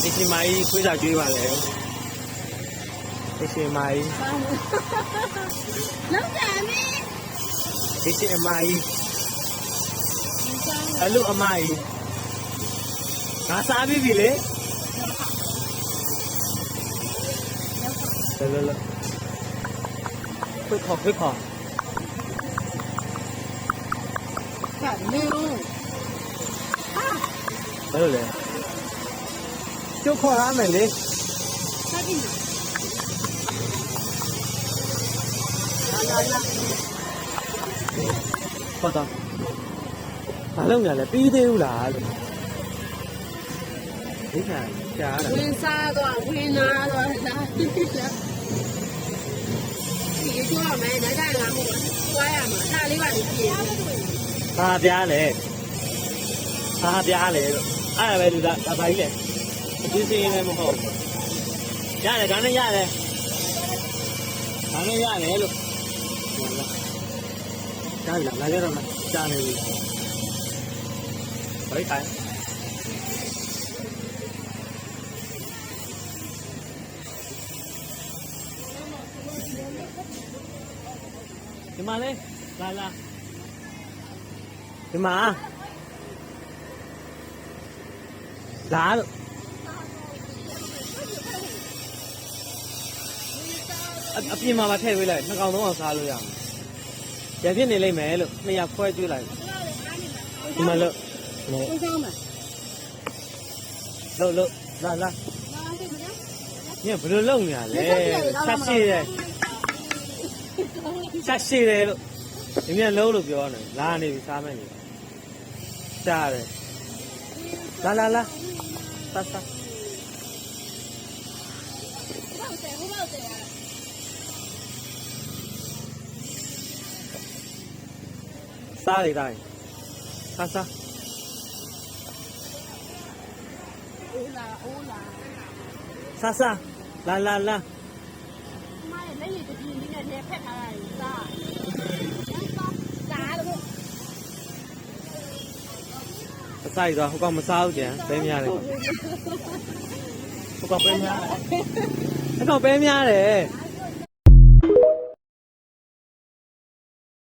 ဒီချိန်မှာကြီးခွေးစာကျွေးပါလေဒီချိန်မှာကြီးလောက်ကြမင်းဒီချိန်မှာကြီးအလူအမကြီးငါစားပြီလေလောခွေးခေါ်ကနေဦးဘယ်လိုလဲကျုပ်ခေါ်ရမယ်လေဆက်ကြည့်ခေါ်တော့ဘာလုပ်နေလဲပြီးသေးဘူးလားလို့ဒီကကြားတာဝင်စားတော့ဝင်နာတော့လာဒီကျွားမယ်ဒါကြငါမို့ကျွားရမှာဒါလေးပါလေးပြေးဘာပြားလဲဘာပြားလဲလို့အဲ့ဒါပဲလူသားဒါပါကြီးလေဒီစင်းနေမဟုတ်ရတယ်ဒါနဲ့ရတယ်ဒါနဲ့ရတယ်လို့ကြားပြီလားလာကြတော့မကြားနေဘူးဘယ်ထိုင်ဒီမှာလေလာဒီမှာလာလို့အပြင်မှာပါထည့်ပေးလိုက်နှစ်ကောင်သုံးအောင်စားလို့ရအောင်ရပြစ်နေလိမ့်မယ်လို့နှစ်ယောက်ခွဲကျွေးလိုက်ဒီမှာလို့ဝင်စားမှာလို့လာညဘယ်လိုလုပ်နေရလဲဆက်ရှိတယ်ဆက်ရှိတယ်လို့ဒီမြန်လုံးလို့ပြောနေလာနေပြီစားမယ်နေရှားတယ်လာဆက်စားရတိုင်းစားအိုးလာစားလာမရဲ့လက်ရည်တပြင်းလေးနဲ့လဲဖက်ထားတာစားလို့အစိုက်တော့ဟိုကောင်မစားဘူးကြံပဲများတယ်ဟိုကောင်ပဲများတယ်ဟိုကောင်ပဲများတယ်